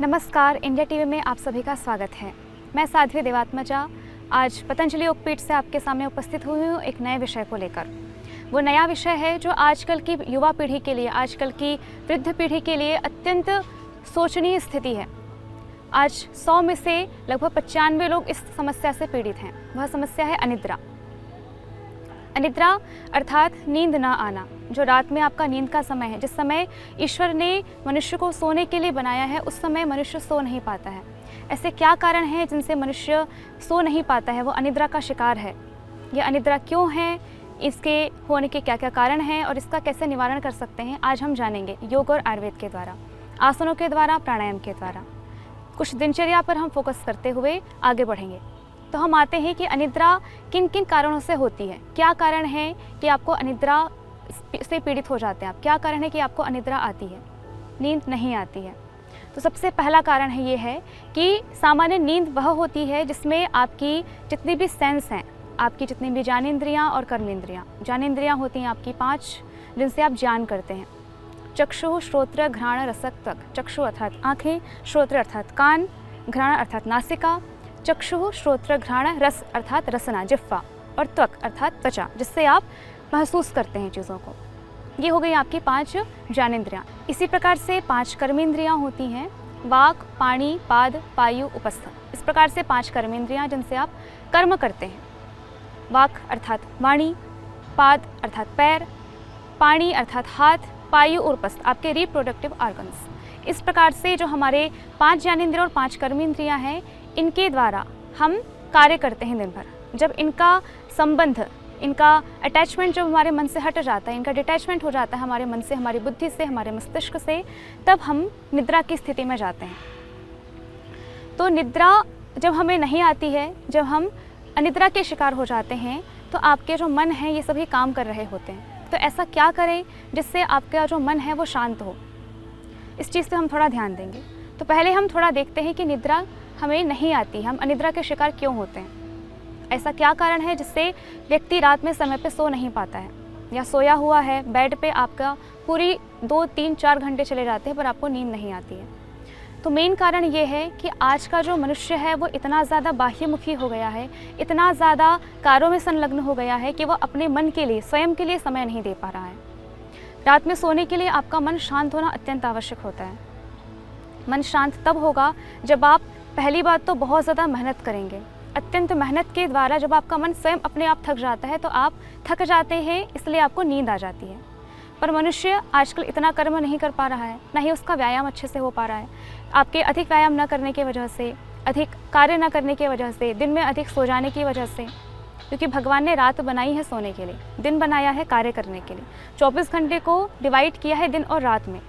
नमस्कार, India TV में आप सभी का स्वागत है। मैं साध्वी देवात्मजा आज पतंजलि योगपीठ से आपके सामने उपस्थित हुई हूँ एक नए विषय को लेकर। वो नया विषय है जो आजकल की युवा पीढ़ी के लिए, आजकल की वृद्ध पीढ़ी के लिए अत्यंत शोचनीय स्थिति है। आज 100 में से लगभग 95 लोग इस समस्या से पीड़ित हैं। वह समस्या है अनिद्रा। अनिद्रा अर्थात नींद ना आना, जो रात में आपका नींद का समय है। जिस समय ईश्वर ने मनुष्य को सोने के लिए बनाया है उस समय मनुष्य सो नहीं पाता है। ऐसे क्या कारण हैं जिनसे मनुष्य सो नहीं पाता है, वो अनिद्रा का शिकार है। यह अनिद्रा क्यों है, इसके होने के क्या क्या कारण हैं और इसका कैसे निवारण कर सकते हैं, आज हम जानेंगे योग और आयुर्वेद के द्वारा, आसनों के द्वारा, प्राणायाम के द्वारा। कुछ दिनचर्या पर हम फोकस करते हुए आगे बढ़ेंगे। तो हम आते हैं कि अनिद्रा किन किन कारणों से होती है। क्या कारण है कि आपको अनिद्रा से पीड़ित हो जाते हैं आप, क्या कारण है कि आपको अनिद्रा आती है, नींद नहीं आती है। तो सबसे पहला कारण है ये है कि सामान्य नींद वह होती है जिसमें आपकी जितनी भी सेंस हैं, आपकी जितनी भी ज्ञानेंद्रियाँ और कर्मेंद्रियाँ। ज्ञानेंद्रियाँ होती हैं आपकी 5 जिनसे आप ज्ञान करते हैं। चक्षु, श्रोत्र, घ्राण, रसक, त्वक। चक्षु अर्थात आँखें, श्रोत्र अर्थात कान, घ्राण अर्थात नासिका, चक्षु, श्रोत्र, घ्राण, रस अर्थात रसना जिह्वा, और त्वक अर्थात त्वचा, जिससे आप महसूस करते हैं चीज़ों को। ये हो गई आपकी 5 ज्ञानेंद्रियाँ। इसी प्रकार से 5 कर्मेंद्रियाँ होती हैं, वाक, पाणी, पाद, पायु, उपस्थ। इस प्रकार से 5 कर्मेंद्रियाँ जिनसे आप कर्म करते हैं। वाक अर्थात वाणी, पाद अर्थात पैर, पाणी अर्थात हाथ, पायु और उपस्थ आपके रिप्रोडक्टिव ऑर्गन्स। इस प्रकार से जो हमारे 5 ज्ञानेंद्रिय और 5 कर्मेंद्रियाँ हैं, इनके द्वारा हम कार्य करते हैं दिन भर। जब इनका संबंध, इनका अटैचमेंट जब हमारे मन से हट जाता है, इनका डिटैचमेंट हो जाता है हमारे मन से, हमारी बुद्धि से, हमारे मस्तिष्क से, तब हम निद्रा की स्थिति में जाते हैं। तो निद्रा जब हमें नहीं आती है, जब हम अनिद्रा के शिकार हो जाते हैं, तो आपके जो मन है ये सभी काम कर रहे होते हैं। तो ऐसा क्या करें जिससे आपका जो मन है वो शांत हो, इस चीज़ पे हम थोड़ा ध्यान देंगे। तो पहले हम थोड़ा देखते हैं कि निद्रा हमें नहीं आती, हम अनिद्रा के शिकार क्यों होते हैं। ऐसा क्या कारण है जिससे व्यक्ति रात में समय पे सो नहीं पाता है, या सोया हुआ है बेड पे, आपका पूरी 2, 3, 4 घंटे चले जाते हैं पर आपको नींद नहीं आती है। तो मेन कारण ये है कि आज का जो मनुष्य है वो इतना ज़्यादा बाह्यमुखी हो गया है, इतना ज़्यादा कार्यों में संलग्न हो गया है कि वो अपने मन के लिए, स्वयं के लिए समय नहीं दे पा रहा है। रात में सोने के लिए आपका मन शांत होना अत्यंत आवश्यक होता है। मन शांत तब होगा जब आप पहली बात तो बहुत ज़्यादा मेहनत करेंगे। अत्यंत मेहनत के द्वारा जब आपका मन स्वयं अपने आप थक जाता है तो आप थक जाते हैं, इसलिए आपको नींद आ जाती है। पर मनुष्य आजकल इतना कर्म नहीं कर पा रहा है, ना ही उसका व्यायाम अच्छे से हो पा रहा है। आपके अधिक व्यायाम न करने की वजह से, अधिक कार्य न करने की वजह से, दिन में अधिक सो जाने की वजह से, क्योंकि भगवान ने रात बनाई है सोने के लिए, दिन बनाया है कार्य करने के लिए। 24 घंटे को डिवाइड किया है दिन और रात में।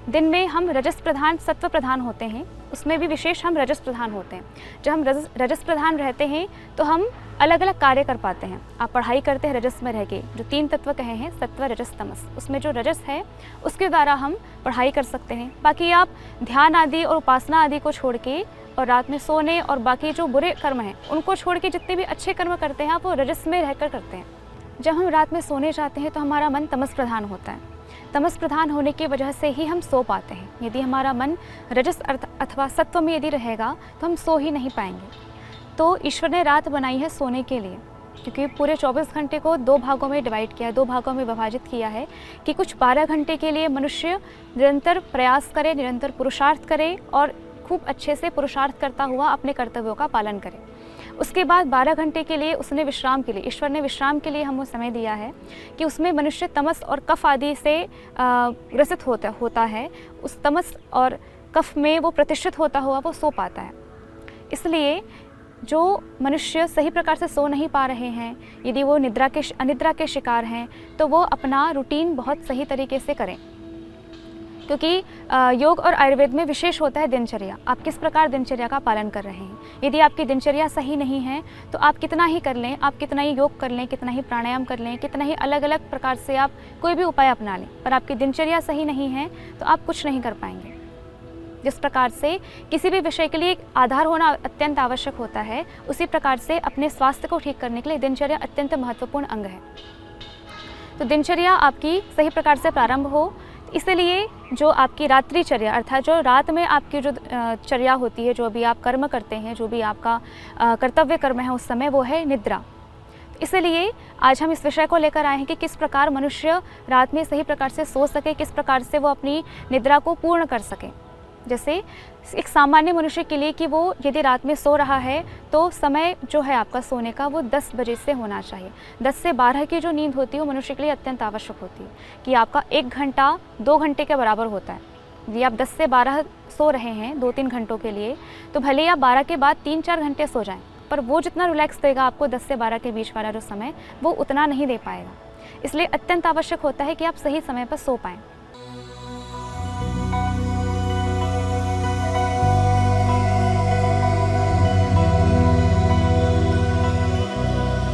दिन में हम रजस प्रधान, सत्व प्रधान होते हैं, उसमें भी विशेष हम रजस प्रधान होते हैं। जब हम रजस प्रधान रहते हैं तो हम अलग अलग कार्य कर पाते हैं। आप पढ़ाई करते हैं रजस में रह के, जो 3 तत्व कहे हैं, सत्व, रजस, तमस, उसमें जो रजस है उसके द्वारा हम पढ़ाई कर सकते हैं। बाकी आप ध्यान आदि और उपासना आदि को छोड़ के और रात में सोने और बाकी जो बुरे कर्म हैं उनको छोड़ के जितने भी अच्छे कर्म करते हैं आप वो रजस में रहकर करते हैं। जब हम रात में सोने जाते हैं तो हमारा मन तमस प्रधान होता है। तमस प्रधान होने की वजह से ही हम सो पाते हैं। यदि हमारा मन रजस अथवा सत्व में यदि रहेगा तो हम सो ही नहीं पाएंगे। तो ईश्वर ने रात बनाई है सोने के लिए, क्योंकि पूरे 24 घंटे को 2 भागों में डिवाइड किया है, 2 भागों में विभाजित किया है कि कुछ 12 घंटे के लिए मनुष्य निरंतर प्रयास करे, निरंतर पुरुषार्थ करे और खूब अच्छे से पुरुषार्थ करता हुआ अपने कर्तव्यों का पालन करे। उसके बाद 12 घंटे के लिए उसने विश्राम के लिए, ईश्वर ने विश्राम के लिए हमें समय दिया है कि उसमें मनुष्य तमस और कफ आदि से ग्रसित होता है। उस तमस और कफ में वो प्रतिष्ठित होता हुआ वो सो पाता है। इसलिए जो मनुष्य सही प्रकार से सो नहीं पा रहे हैं, यदि वो अनिद्रा के शिकार हैं, तो वो अपना रूटीन बहुत सही तरीके से करें, क्योंकि योग और आयुर्वेद में विशेष होता है दिनचर्या। आप किस प्रकार दिनचर्या का पालन कर रहे हैं। यदि आपकी दिनचर्या सही नहीं है तो आप कितना ही कर लें, आप कितना ही योग कर लें, कितना ही प्राणायाम कर लें, कितना ही अलग अलग प्रकार से आप कोई भी उपाय अपना लें, पर आपकी दिनचर्या सही नहीं है तो आप कुछ नहीं कर पाएंगे। जिस प्रकार से किसी भी विषय के लिए एक आधार होना अत्यंत आवश्यक होता है, उसी प्रकार से अपने स्वास्थ्य को ठीक करने के लिए दिनचर्या अत्यंत महत्वपूर्ण अंग है। तो दिनचर्या आपकी सही प्रकार से प्रारंभ हो, इसलिए जो आपकी रात्रिचर्या अर्थात जो रात में आपकी जो चर्या होती है, जो भी आप कर्म करते हैं, जो भी आपका कर्तव्य कर्म है उस समय, वो है निद्रा। इसलिए आज हम इस विषय को लेकर आए हैं कि किस प्रकार मनुष्य रात में सही प्रकार से सो सके, किस प्रकार से वो अपनी निद्रा को पूर्ण कर सके। जैसे एक सामान्य मनुष्य के लिए कि वो यदि रात में सो रहा है तो समय जो है आपका सोने का वो 10 बजे से होना चाहिए। 10 से 12 की जो नींद होती है वो मनुष्य के लिए अत्यंत आवश्यक होती है कि आपका 1 घंटा 2 घंटे के बराबर होता है। यदि आप 10 से 12 सो रहे हैं 2-3 घंटों के लिए, तो भले ही आप 12 के बाद 3-4 घंटे सो जाएं, पर वो जितना रिलैक्स देगा आपको 10 से 12 के बीच वाला जो समय, वो उतना नहीं दे पाएगा। इसलिए अत्यंत आवश्यक होता है कि आप सही समय पर सो पाएँ।